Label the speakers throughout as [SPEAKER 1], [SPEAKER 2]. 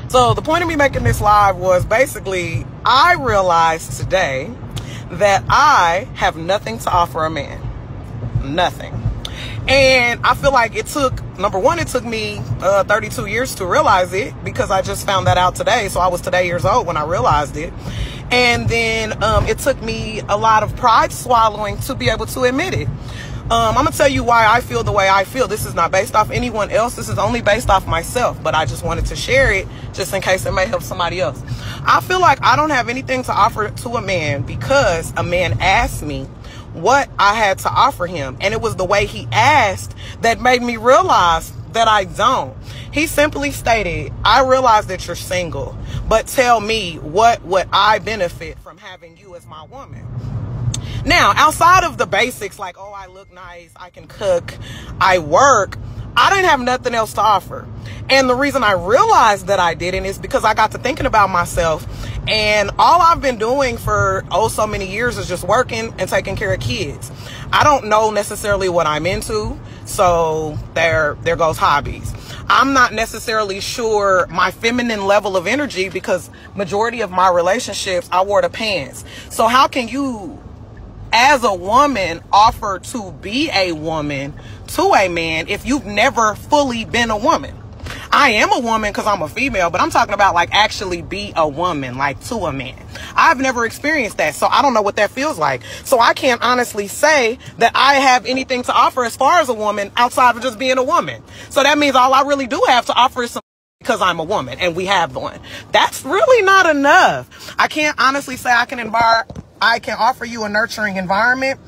[SPEAKER 1] So the point of me making this live was basically I realized today that I have nothing to offer a man. Nothing. And I feel like it took, number one, it took me 32 years to realize it, because I just found that out today. So I was today years old when I realized it. And then it took me a lot of pride swallowing to be able to admit it. I'm going to tell you why I feel the way I feel. This is not based off anyone else. This is only based off myself. But I just wanted to share it just in case it may help somebody else. I feel like I don't have anything to offer to a man because a man asked me what I had to offer him. And it was the way he asked that made me realize that I don't. He simply stated, I realize that you're single, but tell me what would I benefit from having you as my woman? Now, outside of the basics, like, oh, I look nice, I can cook, I work, I didn't have nothing else to offer. And the reason I realized that I didn't is because I got to thinking about myself, and all I've been doing for so many years is just working and taking care of kids. I don't know necessarily what I'm into, so there goes hobbies. I'm not necessarily sure my feminine level of energy, because majority of my relationships, I wore the pants. So how can you, as a woman, offer to be a woman to a man if you've never fully been a woman? I am a woman because I'm a female, but I'm talking about like actually be a woman, like to a man. I've never experienced that, so I don't know what that feels like. So I can't honestly say that I have anything to offer as far as a woman outside of just being a woman. So that means all I really do have to offer is some, because I'm a woman and we have one. That's really not enough. I can't honestly say I can offer you a nurturing environment,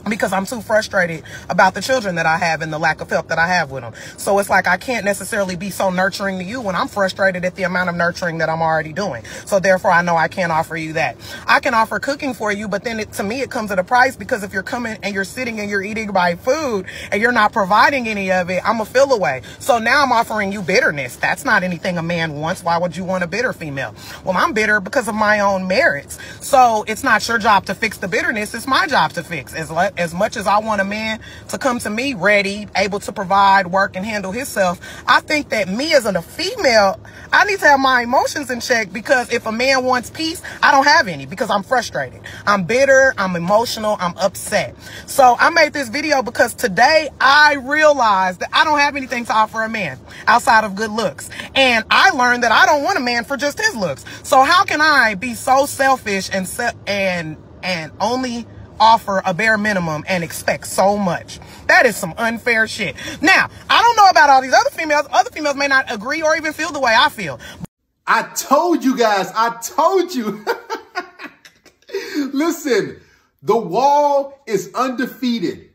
[SPEAKER 1] because I'm too frustrated about the children that I have and the lack of help that I have with them. So it's like I can't necessarily be so nurturing to you when I'm frustrated at the amount of nurturing that I'm already doing. So therefore, I know I can't offer you that. I can offer cooking for you, but then to me, it comes at a price, because if you're coming and you're sitting and you're eating my food and you're not providing any of it, I'm a feel away. So now I'm offering you bitterness. That's not anything a man wants. Why would you want a bitter female? Well, I'm bitter because of my own merits. So it's not your job to fix the bitterness. It's my job to fix. As much as I want a man to come to me ready, able to provide, work, and handle himself, I think that me as a female, I need to have my emotions in check, because if a man wants peace, I don't have any, because I'm frustrated. I'm bitter, I'm emotional, I'm upset. So I made this video because today I realized that I don't have anything to offer a man outside of good looks. And I learned that I don't want a man for just his looks. So how can I be so selfish and only offer a bare minimum and expect so much? That is some unfair shit. Now, I don't know about all these other females. Other females may not agree or even feel the way I feel.
[SPEAKER 2] I told you guys. I told you. Listen, the wall is undefeated.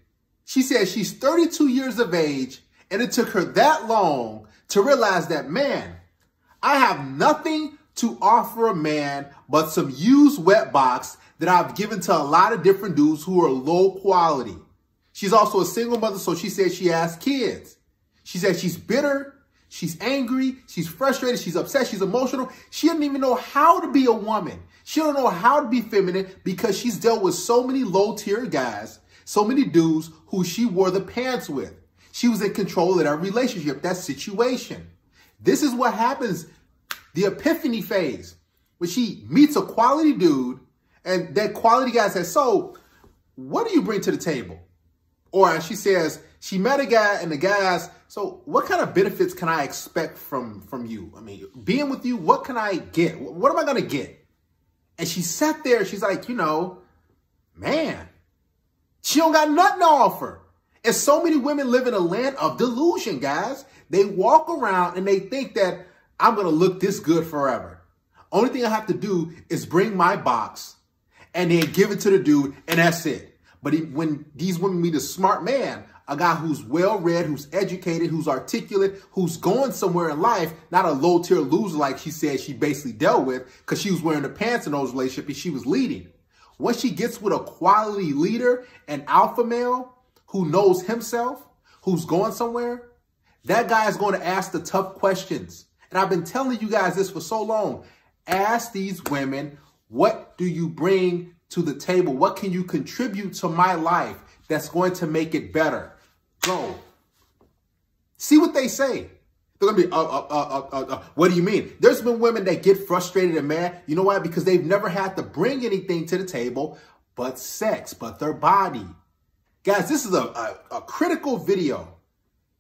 [SPEAKER 2] She said she's 32 years of age, and it took her that long to realize that, man, I have nothing to offer a man but some used wet box that I've given to a lot of different dudes who are low quality. She's also a single mother, so she said she has kids. She said she's bitter, she's angry, she's frustrated, she's upset, she's emotional. She doesn't even know how to be a woman. She don't know how to be feminine, because she's dealt with so many low-tier guys, so many dudes who she wore the pants with. She was in control of that relationship, that situation. This is what happens, the epiphany phase, when she meets a quality dude, and that quality guy says, so what do you bring to the table? Or she says, she met a guy, and the guy asks, so what kind of benefits can I expect from you? I mean, being with you, what can I get? What am I going to get? And she sat there, she's like, man, she don't got nothing to offer. And so many women live in a land of delusion, guys. They walk around and they think that I'm going to look this good forever. Only thing I have to do is bring my box and then give it to the dude, and that's it. But when these women meet a smart man, a guy who's well-read, who's educated, who's articulate, who's going somewhere in life, not a low-tier loser like she said she basically dealt with, because she was wearing the pants in those relationships and she was leading. Once she gets with a quality leader, an alpha male who knows himself, who's going somewhere, that guy is going to ask the tough questions. And I've been telling you guys this for so long. Ask these women, what do you bring to the table? What can you contribute to my life that's going to make it better? Go. See what they say. They're going to be, what do you mean? There's been women that get frustrated and mad. You know why? Because they've never had to bring anything to the table but sex, but their body. Guys, this is a critical video.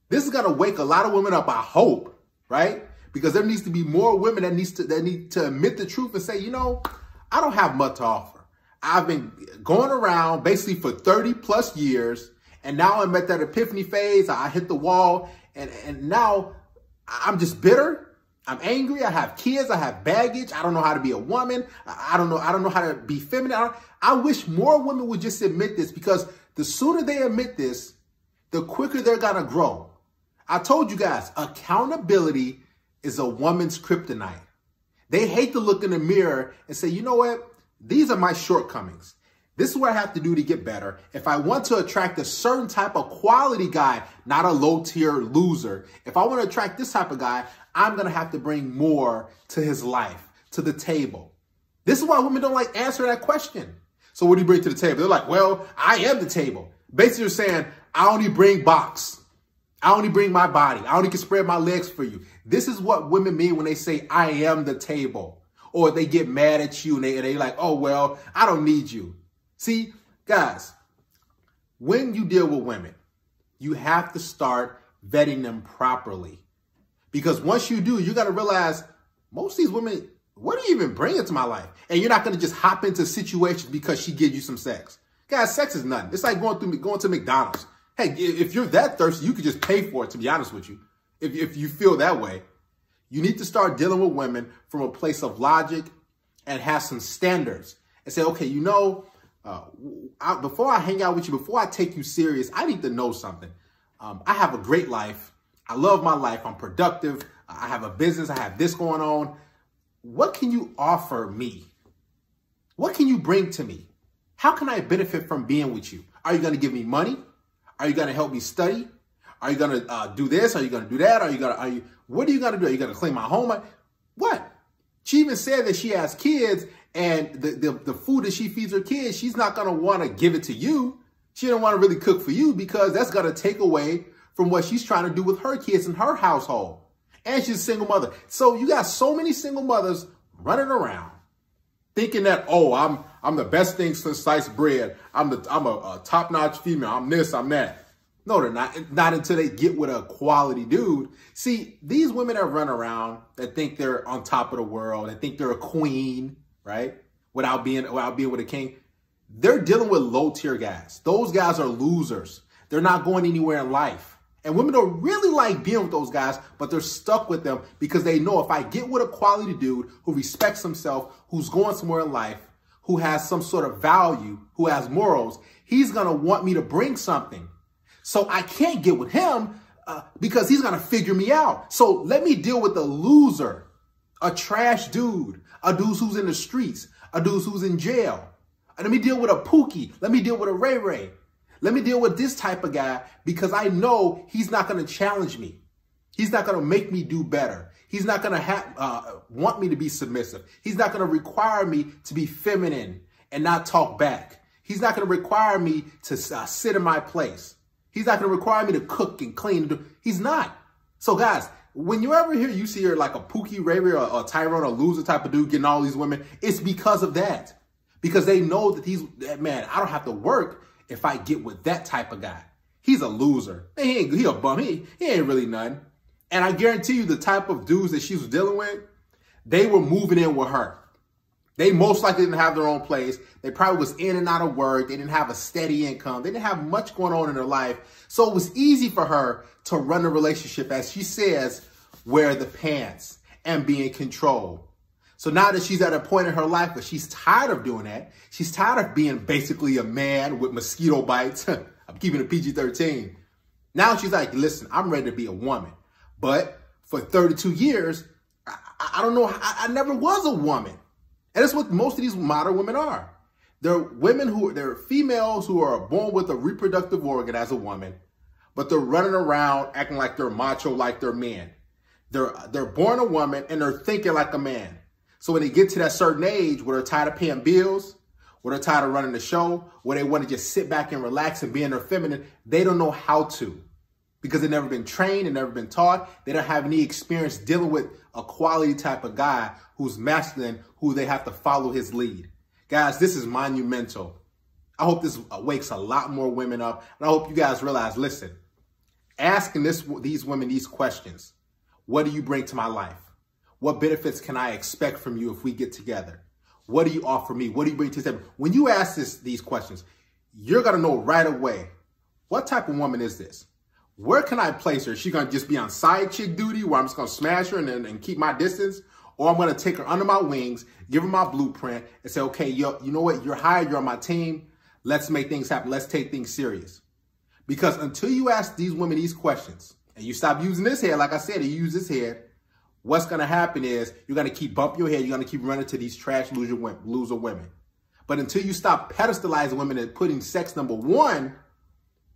[SPEAKER 2] This is going to wake a lot of women up, I hope, right? Because there needs to be more women that need to admit the truth and say, you know, I don't have much to offer. I've been going around basically for 30 plus years, and now I'm at that epiphany phase. I hit the wall, and now I'm just bitter. I'm angry. I have kids. I have baggage. I don't know how to be a woman. I don't know how to be feminine. I wish more women would just admit this, because the sooner they admit this, the quicker they're going to grow. I told you guys, accountability is a woman's kryptonite. They hate to look in the mirror and say, you know what? These are my shortcomings. This is what I have to do to get better. If I want to attract a certain type of quality guy, not a low-tier loser, if I want to attract this type of guy, I'm going to have to bring more to his life, to the table. This is why women don't like answer that question. So what do you bring to the table? They're like, well, I am the table. Basically, you're saying, I only bring box. I only bring my body. I only can spread my legs for you. This is what women mean when they say, I am the table. Or they get mad at you and they're like, oh, well, I don't need you. See, guys, when you deal with women, you have to start vetting them properly. Because once you do, you got to realize most of these women, what do you even bring into my life? And you're not going to just hop into situations because she gives you some sex. Guys, sex is nothing. It's like going to McDonald's. Hey, if you're that thirsty, you could just pay for it, to be honest with you. If you feel that way, you need to start dealing with women from a place of logic and have some standards and say, okay, you know, before I hang out with you, before I take you serious, I need to know something. I have a great life. I love my life. I'm productive. I have a business. I have this going on. What can you offer me? What can you bring to me? How can I benefit from being with you? Are you going to give me money? Are you going to help me study? Are you going to do this? Are you going to do that? What are you going to do? Are you going to clean my home? What? She even said that she has kids, and the food that she feeds her kids, she's not going to want to give it to you. She don't want to really cook for you, because that's going to take away from what she's trying to do with her kids in her household. And she's a single mother. So you got so many single mothers running around thinking that, oh, I'm the best thing since sliced bread. I'm a top-notch female. I'm this, I'm that. No, they're not. Not until they get with a quality dude. See, these women that run around that think they're on top of the world, that think they're a queen, right? Without being with a king, they're dealing with low-tier guys. Those guys are losers. They're not going anywhere in life. And women don't really like being with those guys, but they're stuck with them because they know if I get with a quality dude who respects himself, who's going somewhere in life, who has some sort of value, who has morals, he's going to want me to bring something. So I can't get with him because he's going to figure me out. So let me deal with a loser, a trash dude, a dude who's in the streets, a dude who's in jail. Let me deal with a Pookie. Let me deal with a Ray Ray. Let me deal with this type of guy because I know he's not going to challenge me. He's not going to make me do better. He's not going to want me to be submissive. He's not going to require me to be feminine and not talk back. He's not going to require me to sit in my place. He's not going to require me to cook and clean. He's not. So guys, when you ever hear you see her like a Pookie, Ray Ray, or a Tyrone, a loser type of dude getting all these women, it's because of that. Because they know that man, I don't have to work if I get with that type of guy. He's a loser. He a bum. He ain't really nothing. And I guarantee you the type of dudes that she was dealing with, they were moving in with her. They most likely didn't have their own place. They probably was in and out of work. They didn't have a steady income. They didn't have much going on in their life. So it was easy for her to run a relationship, as she says, wear the pants and be in control. So now that she's at a point in her life where she's tired of doing that, she's tired of being basically a man with mosquito bites. I'm keeping it PG-13. Now she's like, listen, I'm ready to be a woman. But for 32 years, I don't know, I never was a woman. And that's what most of these modern women are. They're women they're females who are born with a reproductive organ as a woman, but they're running around acting like they're macho, like they're men. They're born a woman and they're thinking like a man. So when they get to that certain age where they're tired of paying bills, where they're tired of running the show, where they want to just sit back and relax and be in their feminine, they don't know how to. because they've never been trained and never been taught. They don't have any experience dealing with a quality type of guy who's masculine, who they have to follow his lead. Guys, this is monumental. I hope this wakes a lot more women up. And I hope you guys realize, listen, asking these women these questions. What do you bring to my life? What benefits can I expect from you if we get together? What do you offer me? What do you bring to the table? When you ask these questions, you're going to know right away, what type of woman is this? Where can I place her? Is she going to just be on side chick duty where I'm just going to smash her and keep my distance? Or I'm going to take her under my wings, give her my blueprint and say, okay, you know what? You're hired. You're on my team. Let's make things happen. Let's take things serious. Because until you ask these women these questions and you stop using this head, like I said, you use this head, what's going to happen is you're going to keep bumping your head. You're going to keep running to these trash loser women. But until you stop pedestalizing women and putting sex number one,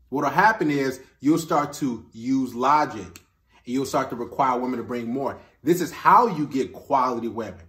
[SPEAKER 2] what'll happen is you'll start to use logic and you'll start to require women to bring more. This is how you get quality women.